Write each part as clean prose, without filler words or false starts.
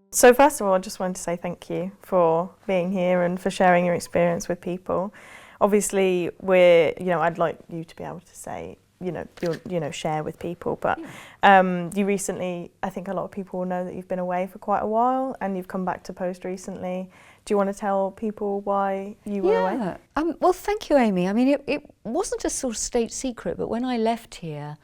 So first of all, I just wanted to say thank you for being here and for sharing your experience with people. Obviously, I'd like you to be able to say, share with people, but you recently, I think a lot of people will know that you've been away for quite a while and you've come back to post recently. Do you want to tell people why you were away? Well, thank you, Amy. I mean, it wasn't a sort of state secret, but when I left here,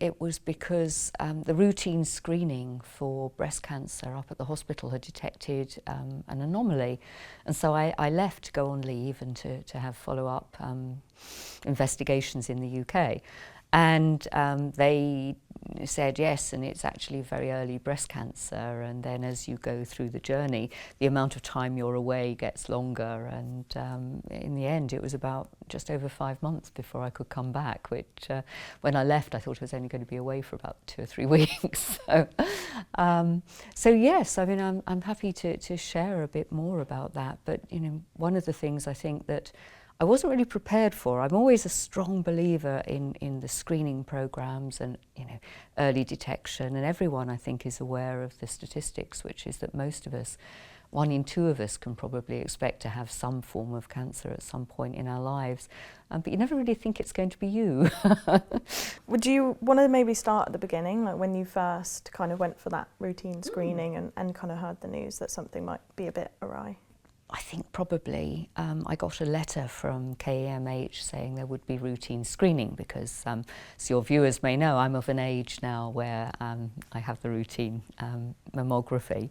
it was because the routine screening for breast cancer up at the hospital had detected an anomaly. And so I left to go on leave and to have follow-up investigations in the UK. And they said yes, and it's actually very early breast cancer, and then as you go through the journey, the amount of time you're away gets longer, and in the end it was about just over 5 months before I could come back, which when I left I thought I was only going to be away for about 2 or 3 weeks. So yes, I mean I'm happy to share a bit more about that, but one of the things I think that I wasn't really prepared for. I'm always a strong believer in the screening programs and early detection, and everyone I think is aware of the statistics, which is that most of us, 1 in 2 of us, can probably expect to have some form of cancer at some point in our lives, but you never really think it's going to be you. Would you want to maybe start at the beginning, like when you first kind of went for that routine screening and kind of heard the news that something might be a bit awry? I think probably I got a letter from KEMH saying there would be routine screening because, as your viewers may know, I'm of an age now where I have the routine mammography.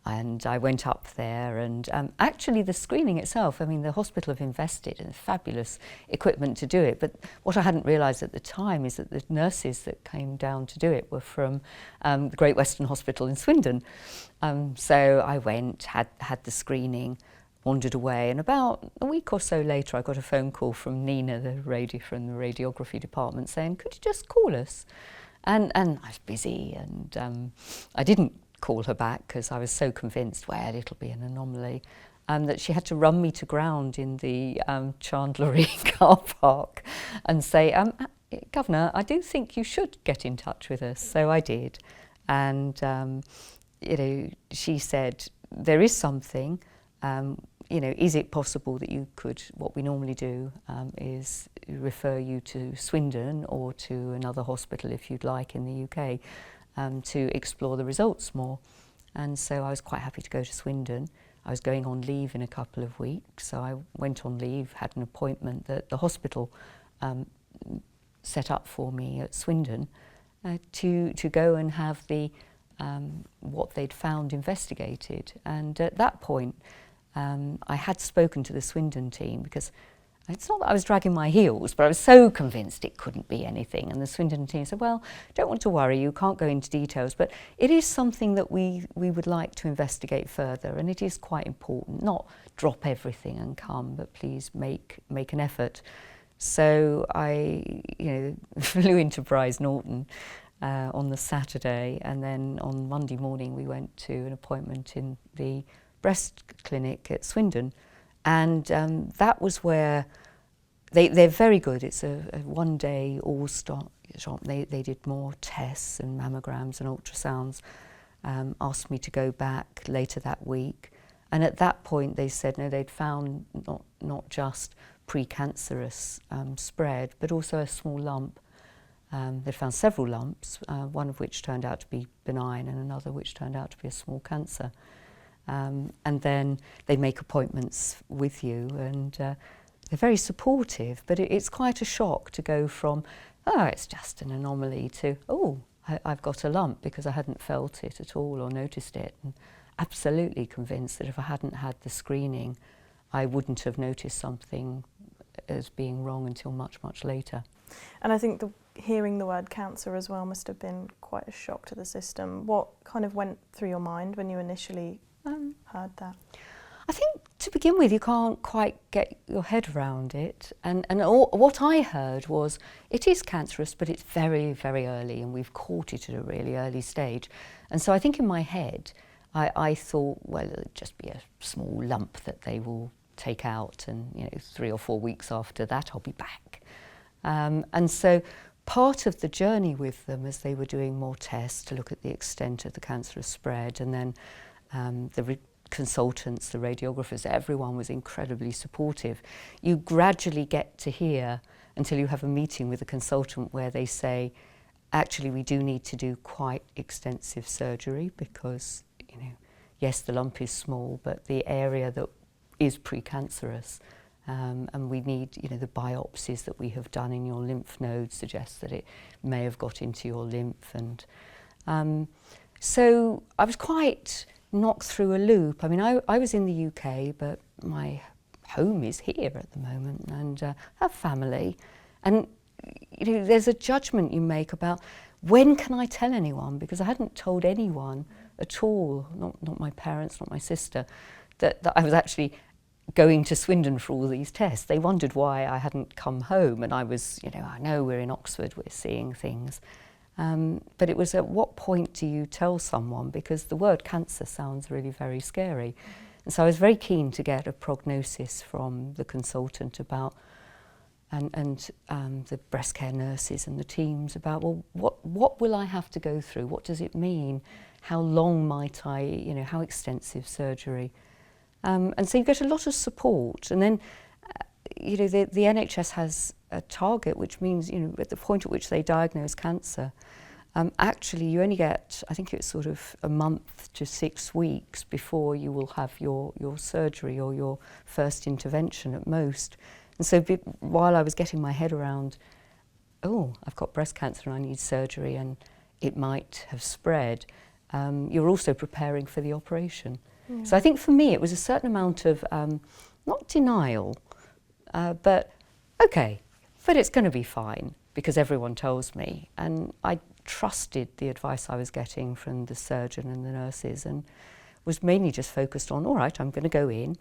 And I went up there and actually the screening itself, I mean the hospital have invested in fabulous equipment to do it, but what I hadn't realised at the time is that the nurses that came down to do it were from the Great Western Hospital in Swindon. So I went, had the screening, wandered away, and about a week or so later I got a phone call from Nina, from the radiography department, saying, could you just call us? And I was busy and I didn't call her back because I was so convinced, well, it'll be an anomaly, that she had to run me to ground in the Chandlery car park and say, Governor, I do think you should get in touch with us. So I did, and she said, there is something, is it possible that you could, what we normally do is refer you to Swindon or to another hospital if you'd like in the UK to explore the results more. And so I was quite happy to go to Swindon. I was going on leave in a couple of weeks, so I went on leave, had an appointment that the hospital set up for me at Swindon to go and have the what they'd found investigated. And at that point I had spoken to the Swindon team because it's not that I was dragging my heels, but I was so convinced it couldn't be anything. And the Swindon team said, well, don't want to worry, you can't go into details, but it is something that we would like to investigate further, and it is quite important. Not drop everything and come, but please make an effort. So I flew into Bryce Norton on the Saturday, and then on Monday morning we went to an appointment in the breast clinic at Swindon. And that was where they're very good. It's a one-day all-stop shop. They did more tests and mammograms and ultrasounds, asked me to go back later that week. And at that point they said, no, they'd found not just precancerous spread, but also a small lump. They'd found several lumps, one of which turned out to be benign and another which turned out to be a small cancer. And then they make appointments with you, and they're very supportive, but it's quite a shock to go from, oh, it's just an anomaly, to, oh, I've got a lump, because I hadn't felt it at all or noticed it. And absolutely convinced that if I hadn't had the screening, I wouldn't have noticed something as being wrong until much, much later. And I think hearing the word cancer as well must have been quite a shock to the system. What kind of went through your mind when you initially heard that? I think to begin with you can't quite get your head around it, and what I heard was it is cancerous, but it's very, very early and we've caught it at a really early stage. And so I think in my head I thought, well, it'll just be a small lump that they will take out, and 3 or 4 weeks after that I'll be back. And so part of the journey with them, as they were doing more tests to look at the extent of the cancerous spread, and then the consultants, the radiographers, everyone was incredibly supportive. You gradually get to hear, until you have a meeting with a consultant where they say, actually we do need to do quite extensive surgery because, yes, the lump is small, but the area that is precancerous, and we need, the biopsies that we have done in your lymph nodes suggest that it may have got into your lymph. And so I was quite knocked through a loop. I mean, I was in the UK, but my home is here at the moment, and I have family. And there's a judgment you make about when can I tell anyone, because I hadn't told anyone at all, not my parents, not my sister, that I was actually going to Swindon for all these tests. They wondered why I hadn't come home, and I was, I know we're in Oxford, we're seeing things. But it was, at what point do you tell someone? Because the word cancer sounds really very scary. And so I was very keen to get a prognosis from the consultant about, and the breast care nurses and the teams about, well, what will I have to go through? What does it mean? How long might I, how extensive surgery? And so you get a lot of support. And then, the NHS has a target, which means, at the point at which they diagnose cancer, actually you only get, I think it's sort of a month to 6 weeks before you will have your surgery or your first intervention at most. And so while I was getting my head around, oh, I've got breast cancer and I need surgery and it might have spread, you're also preparing for the operation. Yeah. So I think for me it was a certain amount of, not denial, but okay, but it's going to be fine because everyone tells me. And I trusted the advice I was getting from the surgeon and the nurses, and was mainly just focused on, all right, I'm going to go in.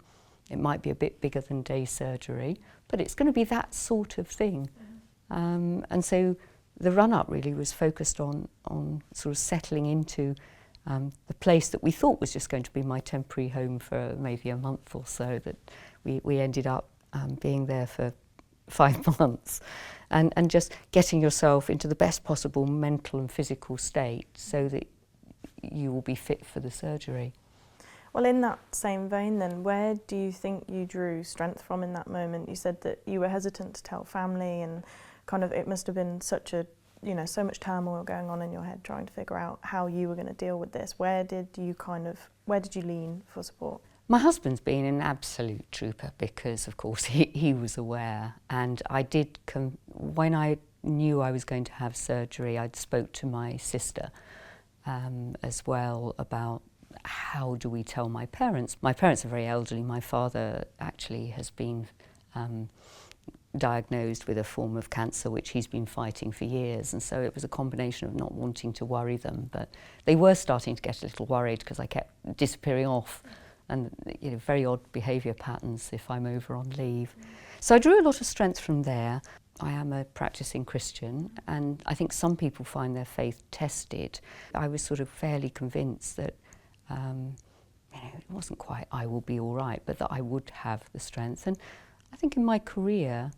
It might be a bit bigger than day surgery, but it's going to be that sort of thing. And so the run-up really was focused on sort of settling into the place that we thought was just going to be my temporary home for maybe a month or so, that we ended up being there for 5 months, and just getting yourself into the best possible mental and physical state so that you will be fit for the surgery. Well, in that same vein then, where do you think you drew strength from in that moment? You said that you were hesitant to tell family, and kind of it must have been such a, so much turmoil going on in your head trying to figure out how you were going to deal with this. Where did you lean for support? My husband's been an absolute trooper because, of course, he was aware. And I did, when I knew I was going to have surgery, I spoke to my sister as well about how do we tell my parents. My parents are very elderly. My father actually has been diagnosed with a form of cancer which he's been fighting for years, and so it was a combination of not wanting to worry them, but they were starting to get a little worried because I kept disappearing off, and very odd behaviour patterns if I'm over on leave. So I drew a lot of strength from there. I am a practising Christian, and I think some people find their faith tested. I was sort of fairly convinced that it wasn't quite I will be all right, but that I would have the strength. And I think in my career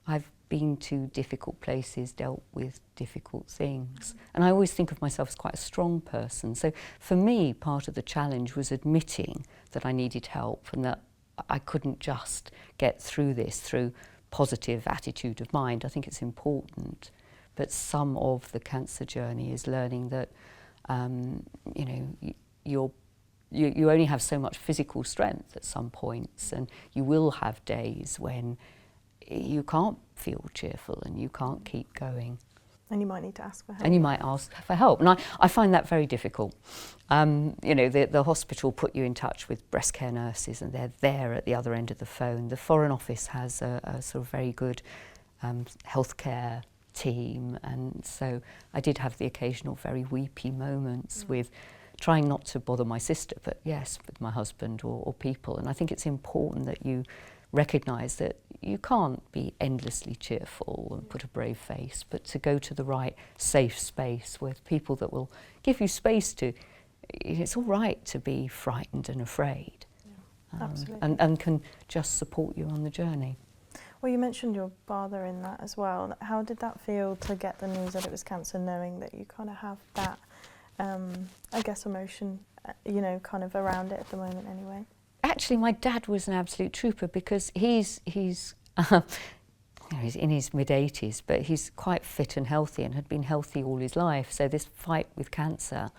I've been to difficult places, dealt with difficult things, and I always think of myself as quite a strong person. So for me, part of the challenge was admitting that I needed help and that I couldn't just get through this through positive attitude of mind. I think it's important, but some of the cancer journey is learning that you only have so much physical strength at some points, and you will have days when you can't feel cheerful and you can't keep going. And you might need to ask for help. And you might ask for help. And I find that very difficult. The hospital put you in touch with breast care nurses, and they're there at the other end of the phone. The Foreign Office has a sort of very good healthcare team, and so I did have the occasional very weepy moments with trying not to bother my sister, but yes, with my husband or people. And I think it's important that you recognise that you can't be endlessly cheerful and put a brave face, but to go to the right safe space with people that will give you space to, it's all right to be frightened and afraid. and can just support you on the journey. Well, you mentioned your father in that as well. How did that feel to get the news that it was cancer, knowing that you kind of have that, I guess, emotion, you know, kind of around it at the moment anyway? Actually, my dad was an absolute trooper because he's you know, he's in his mid-80s, but he's quite fit and healthy and had been healthy all his life. So this fight with cancer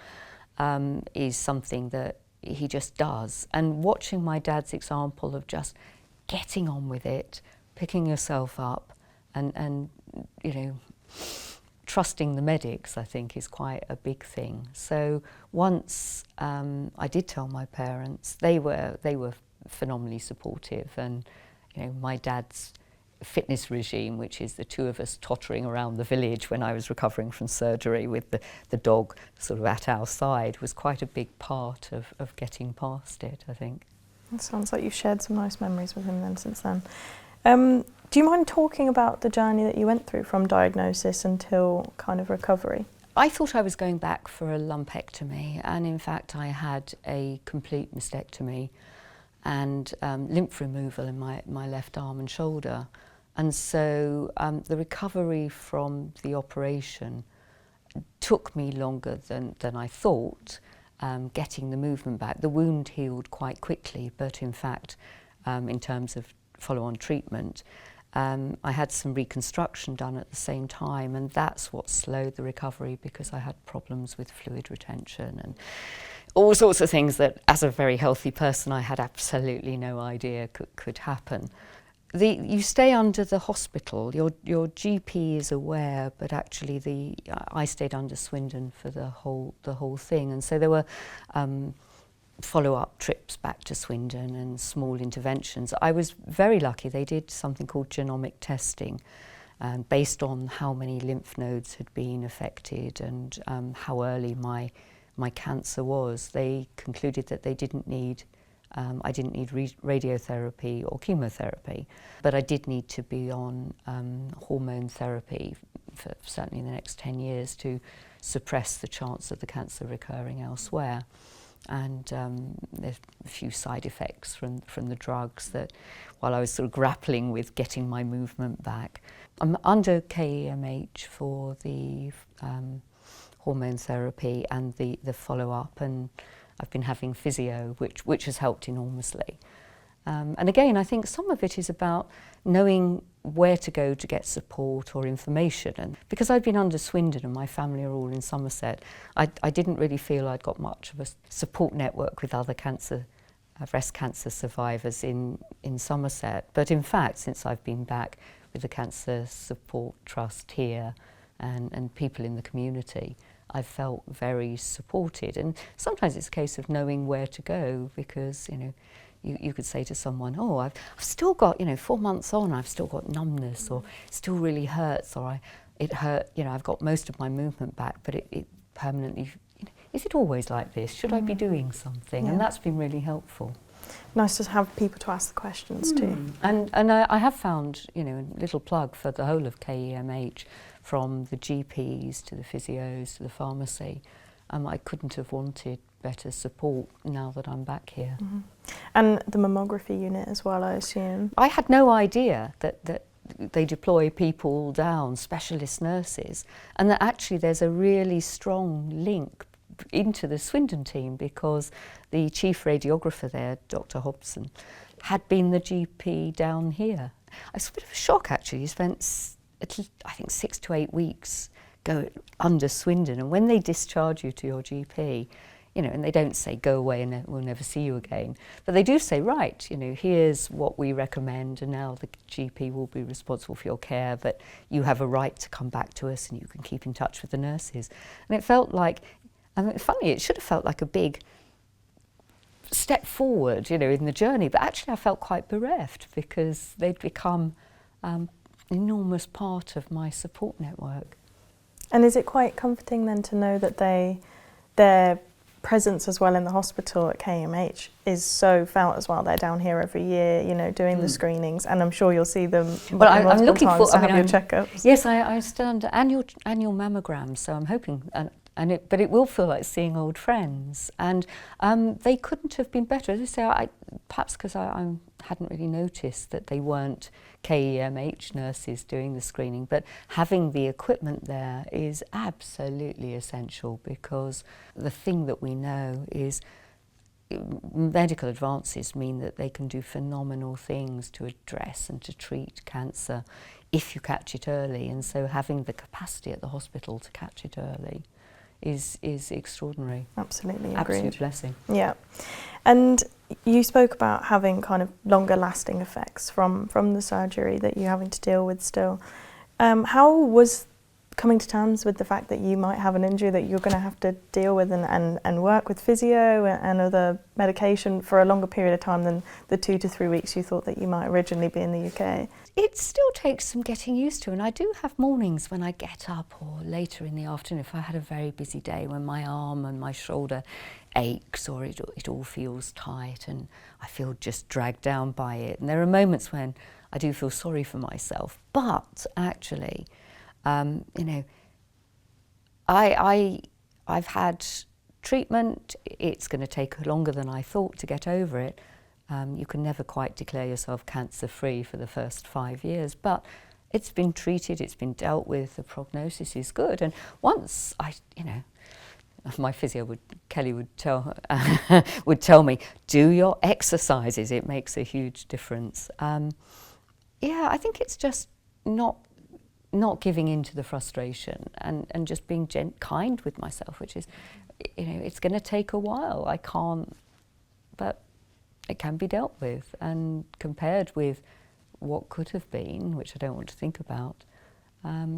is something that he just does. And watching my dad's example of just getting on with it, picking yourself up and you know, trusting the medics, I think, is quite a big thing. So once I did tell my parents, they were phenomenally supportive, and you know, my dad's fitness regime, which is the two of us tottering around the village when I was recovering from surgery with the dog sort of at our side, was quite a big part of getting past it, I think. It sounds like you've shared some nice memories with him then since then. Do you mind talking about the journey that you went through from diagnosis until kind of recovery? I thought I was going back for a lumpectomy, and in fact I had a complete mastectomy and lymph removal in my left arm and shoulder. And so the recovery from the operation took me longer than I thought, getting the movement back. The wound healed quite quickly, but in fact, in terms of follow-on treatment, I had some reconstruction done at the same time, and that's what slowed the recovery, because I had problems with fluid retention and all sorts of things that, as a very healthy person, I had absolutely no idea could happen. You stay under the hospital. Your GP is aware, but actually I stayed under Swindon for the whole thing, and so there were follow-up trips back to Swindon and small interventions. I was very lucky. They did something called genomic testing, based on how many lymph nodes had been affected and how early my cancer was. They concluded that I didn't need radiotherapy or chemotherapy, but I did need to be on hormone therapy for certainly the next 10 years to suppress the chance of the cancer recurring elsewhere. And there's a few side effects from the drugs that, while I was sort of grappling with getting my movement back. I'm under KEMH for the hormone therapy and the follow-up, and I've been having physio, which has helped enormously. And again, I think some of it is about knowing where to go to get support or information. And because I've been under Swindon and my family are all in Somerset, I didn't really feel I'd got much of a support network with other breast cancer survivors in Somerset. But in fact, since I've been back with the Cancer Support Trust here and people in the community, I felt very supported. And sometimes it's a case of knowing where to go, because, you know, you could say to someone, oh, I've still got, 4 months on, I've still got numbness, or it still really hurts, or it hurt, I've got most of my movement back, but it permanently, is it always like this? Should I be doing something? Yeah. And that's been really helpful. Nice to have people to ask the questions too. And I have found, a little plug for the whole of KEMH, from the GPs to the physios to the pharmacy. I couldn't have wanted better support now that I'm back here. Mm-hmm. And the mammography unit as well, I assume? I had no idea that they deploy people down, specialist nurses, and that actually there's a really strong link into the Swindon team, because the chief radiographer there, Dr. Hobson, had been the GP down here. It's a bit of a shock, actually. He spent, I think, 6 to 8 weeks under Swindon, and when they discharge you to your GP, and they don't say go away and we'll never see you again, but they do say, right, here's what we recommend, and now the GP will be responsible for your care, but you have a right to come back to us and you can keep in touch with the nurses. And it felt like, funny, it should have felt like a big step forward, in the journey, but actually I felt quite bereft, because they'd become an enormous part of my support network. And is it quite comforting then to know that their presence as well in the hospital at KMH is so felt as well? They're down here every year, doing the screenings, and I'm sure you'll see them multiple I'm looking times for to have your checkups. Yes, I still under annual mammograms, so I'm hoping, and but it will feel like seeing old friends. And they couldn't have been better. As I say, perhaps because I hadn't really noticed that they weren't KEMH nurses doing the screening, but having the equipment there is absolutely essential, because the thing that we know is medical advances mean that they can do phenomenal things to address and to treat cancer if you catch it early. And so having the capacity at the hospital to catch it early is extraordinary. Absolutely, agreed. Absolute blessing. Yeah. And you spoke about having kind of longer lasting effects from the surgery that you're having to deal with still. How was coming to terms with the fact that you might have an injury that you're going to have to deal with and work with physio and other medication for a longer period of time than the 2 to 3 weeks you thought that you might originally be in the UK? It still takes some getting used to, and I do have mornings when I get up, or later in the afternoon if I had a very busy day, when my arm and my shoulder aches, or it all feels tight and I feel just dragged down by it. And there are moments when I do feel sorry for myself, but actually, you know, I've had treatment. It's going to take longer than I thought to get over it. You can never quite declare yourself cancer-free for the first 5 years, but it's been treated, it's been dealt with, the prognosis is good. And once my physio Kelly would tell me, do your exercises, it makes a huge difference. Yeah, I think it's just not giving in to the frustration and just being kind with myself, which is, you know, it's going to take a while. I can't, but it can be dealt with. And compared with what could have been, which I don't want to think about,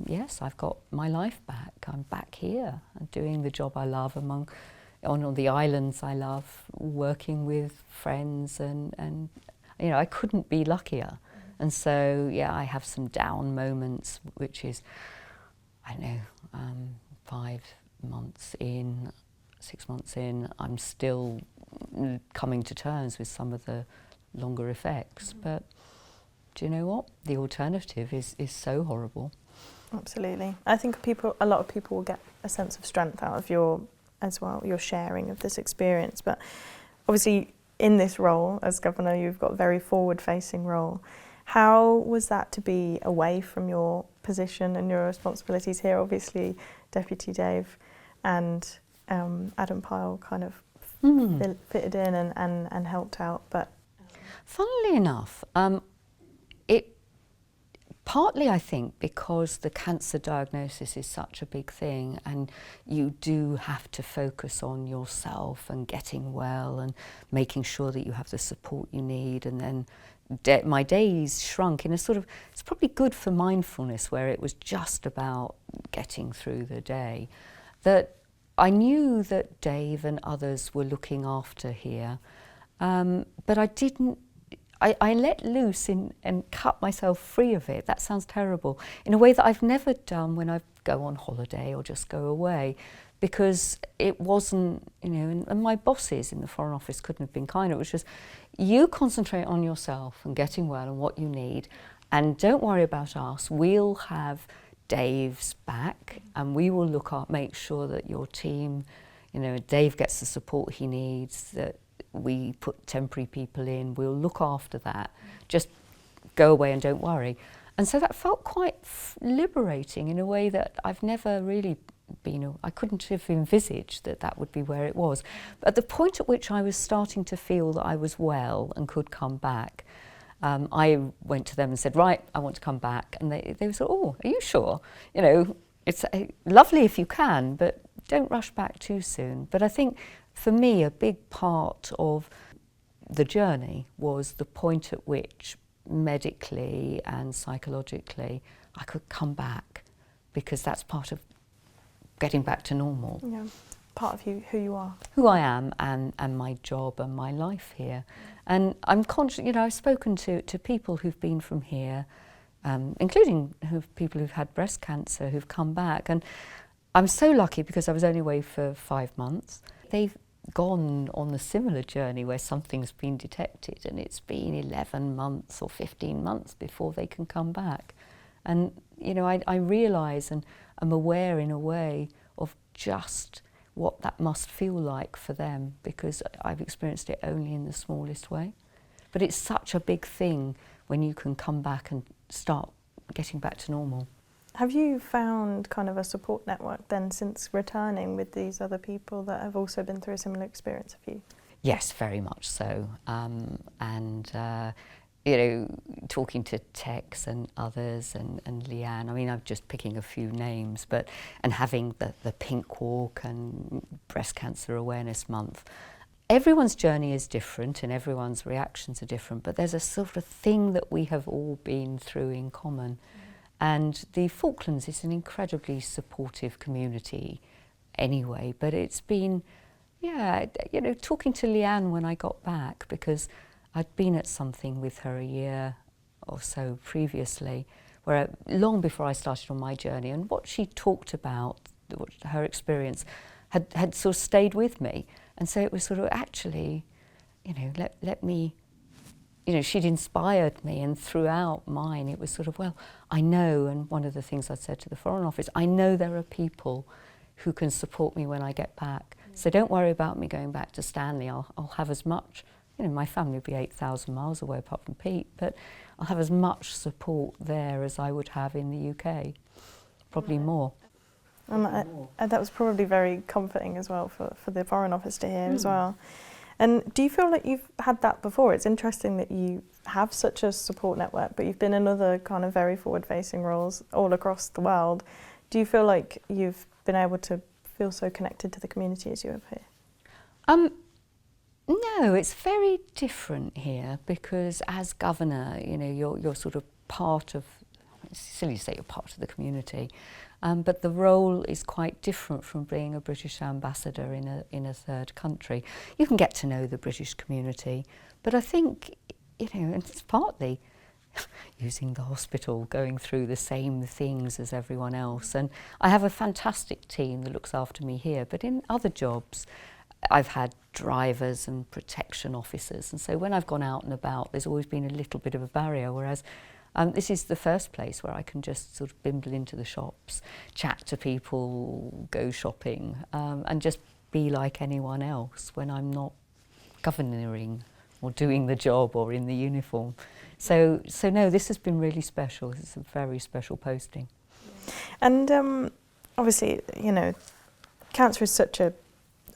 yes, I've got my life back. I'm back here and doing the job I love on the islands I love, working with friends, and you know, I couldn't be luckier. And so, yeah, I have some down moments, which is, I don't know, 5 months in, 6 months in, I'm still coming to terms with some of the longer effects. But do you know what? The alternative is so horrible. Absolutely. I think a lot of people will get a sense of strength out of your sharing of this experience. But obviously, in this role as governor, you've got a very forward-facing role. How was that to be away from your position and your responsibilities here? Obviously, Deputy Dave and Adam Pyle kind of fitted in and helped out. But funnily enough, partly I think because the cancer diagnosis is such a big thing, and you do have to focus on yourself and getting well and making sure that you have the support you need, and then my days shrunk in a sort of, it's probably good for mindfulness, where it was just about getting through the day, that I knew that Dave and others were looking after here, but I let loose and cut myself free of it. That sounds terrible, in a way that I've never done when I go on holiday or just go away, because it wasn't, you know, and my bosses in the Foreign Office couldn't have been kinder. It was just, you concentrate on yourself and getting well and what you need, and don't worry about us. We'll have Dave's back, and we will make sure that your team, you know, Dave gets the support he needs, that we put temporary people in, we'll look after that. Just go away and don't worry. And so that felt quite liberating in a way that I've never really been, I couldn't have envisaged that would be where it was. But at the point at which I was starting to feel that I was well and could come back, I went to them and said, right, I want to come back. And they said, oh, are you sure? You know, it's lovely if you can, but don't rush back too soon. But I think for me, a big part of the journey was the point at which medically and psychologically I could come back, because that's part of getting back to normal. Yeah, part of who you are. Who I am, and my job and my life here. And I'm conscious, you know, I've spoken to people who've been from here, including people who've had breast cancer who've come back. And I'm so lucky because I was only away for 5 months. They've gone on a similar journey where something's been detected, and it's been 11 months or 15 months before they can come back. And, you know, I realise and I'm aware in a way of just what that must feel like for them, because I've experienced it only in the smallest way. But it's such a big thing when you can come back and start getting back to normal. Have you found kind of a support network then since returning with these other people that have also been through a similar experience of you? Yes, very much so. You know, talking to Tex and others and Leanne, I mean, I'm just picking a few names, and having the Pink Walk and Breast Cancer Awareness Month. Everyone's journey is different and everyone's reactions are different, but there's a sort of thing that we have all been through in common. And the Falklands is an incredibly supportive community anyway, but it's been, yeah, you know, talking to Leanne when I got back, because I'd been at something with her a year or so previously, where long before I started on my journey, and what she talked about, her experience, had sort of stayed with me. And so it was sort of actually, you know, let me, you know, she'd inspired me, and throughout mine it was sort of, well, I know, and one of the things I said to the Foreign Office, I know there are people who can support me when I get back. So don't worry about me going back to Stanley. I'll have as much, you know, my family will be 8,000 miles away apart from Pete, but I'll have as much support there as I would have in the UK, probably more. And that was probably very comforting as well for the Foreign Office to hear as well. And do you feel like you've had that before? It's interesting that you have such a support network, but you've been in other kind of very forward-facing roles all across the world. Do you feel like you've been able to feel so connected to the community as you have here? No, it's very different here, because as governor, you know, you're sort of part of, it's silly to say you're part of the community, but the role is quite different from being a British ambassador in a third country. You can get to know the British community, but I think, you know, and it's partly using the hospital, going through the same things as everyone else. And I have a fantastic team that looks after me here, but in other jobs, I've had drivers and protection officers, and so when I've gone out and about, there's always been a little bit of a barrier, whereas this is the first place where I can just sort of bimble into the shops, chat to people, go shopping, and just be like anyone else when I'm not governoring or doing the job or in the uniform. So no, this has been really special. It's a very special posting. And obviously, you know, cancer is such a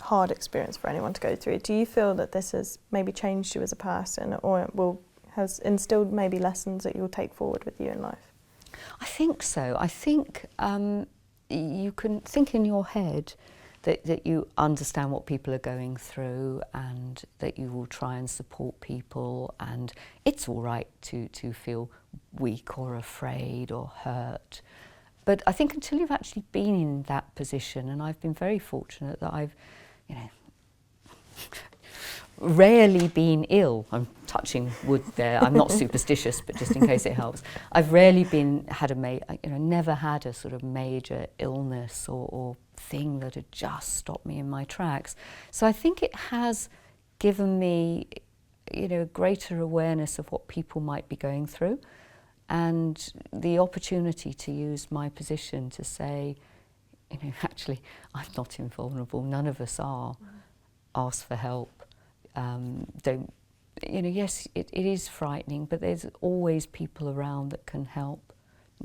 hard experience for anyone to go through. Do you feel that this has maybe changed you as a person, or has instilled maybe lessons that you'll take forward with you in life? I think so. I think you can think in your head that you understand what people are going through, and that you will try and support people, and it's all right to feel weak or afraid or hurt. But I think until you've actually been in that position, and I've been very fortunate that I've, you know, rarely been ill. I'm touching wood there. I'm not superstitious, but just in case it helps. I've rarely never had a sort of major illness or thing that had just stopped me in my tracks. So I think it has given me, you know, greater awareness of what people might be going through, and the opportunity to use my position to say, you know, actually, I'm not invulnerable. None of us are. Ask for help. Don't, you know, yes, it is frightening, but there's always people around that can help.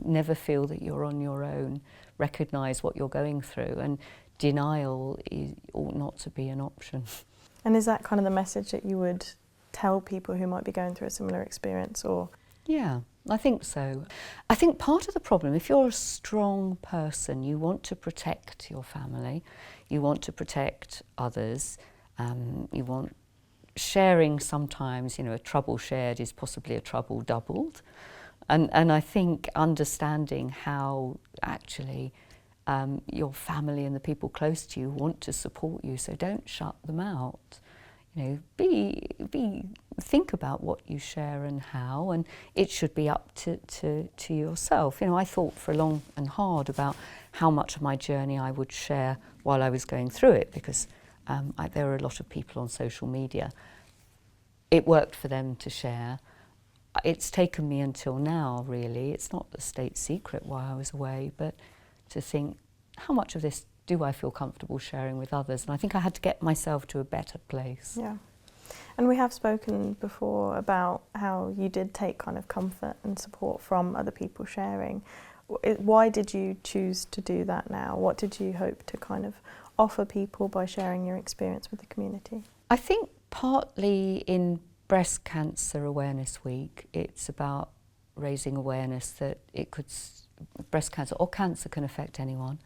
Never feel that you're on your own. Recognise what you're going through, and denial ought not to be an option. And is that kind of the message that you would tell people who might be going through a similar experience, or? Yeah, I think so. I think part of the problem, if you're a strong person, you want to protect your family, you want to protect others, you want sharing sometimes, you know, a trouble shared is possibly a trouble doubled. And I think understanding how actually your family and the people close to you want to support you, so don't shut them out. You know, think about what you share and how, and it should be up to yourself. You know, I thought for long and hard about how much of my journey I would share while I was going through it, because there are a lot of people on social media. It worked for them to share. It's taken me until now, really. It's not a state secret why I was away, but to think, how much of this do I feel comfortable sharing with others? And I think I had to get myself to a better place. Yeah. And we have spoken before about how you did take kind of comfort and support from other people sharing. Why did you choose to do that now? What did you hope to kind of offer people by sharing your experience with the community? I think partly in Breast Cancer Awareness Week, it's about raising awareness that breast cancer or cancer can affect anyone.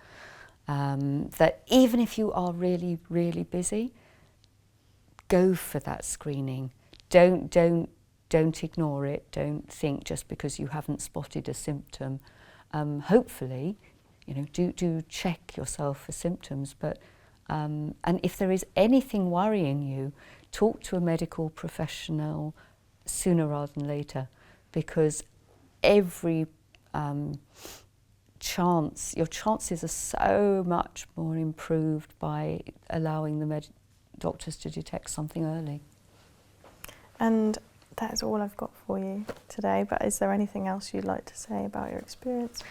That even if you are really, really busy, go for that screening. Don't ignore it. Don't think just because you haven't spotted a symptom. Hopefully, do check yourself for symptoms. But and if there is anything worrying you, talk to a medical professional sooner rather than later, because every your chances are so much more improved by allowing the doctors to detect something early. And that is all I've got for you today, but is there anything else you'd like to say about your experience?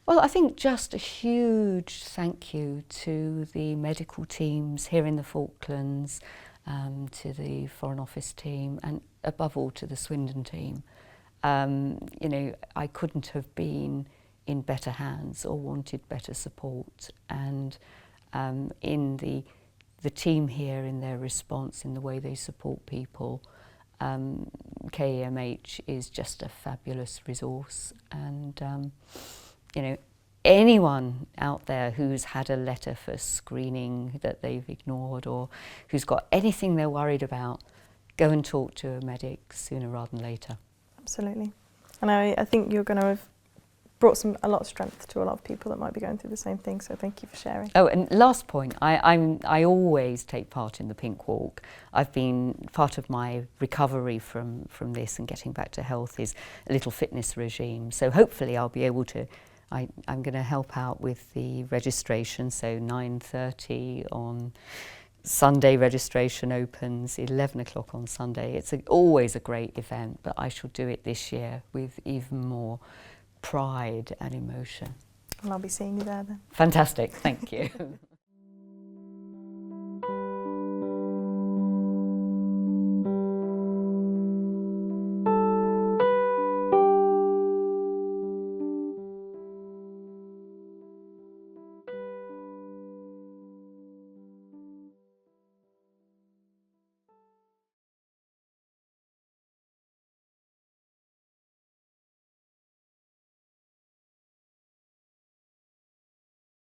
Well, I think just a huge thank you to the medical teams here in the Falklands, to the Foreign Office team, and above all to the Swindon team. I couldn't have been in better hands or wanted better support, and in the team here, in their response, in the way they support people, KEMH is just a fabulous resource. And anyone out there who's had a letter for screening that they've ignored, or who's got anything they're worried about, go and talk to a medic sooner rather than later. Absolutely. And I think you're going to have brought a lot of strength to a lot of people that might be going through the same thing, so thank you for sharing. Oh, and last point, I always take part in the Pink Walk. I've been part of my recovery from this and getting back to health is a little fitness regime, so hopefully I'll be able to, I'm going to help out with the registration, so 9:30 on Sunday. Registration opens 11 o'clock on Sunday. It's always a great event, but I shall do it this year with even more pride and emotion. And I'll be seeing you there then. Fantastic, thank you.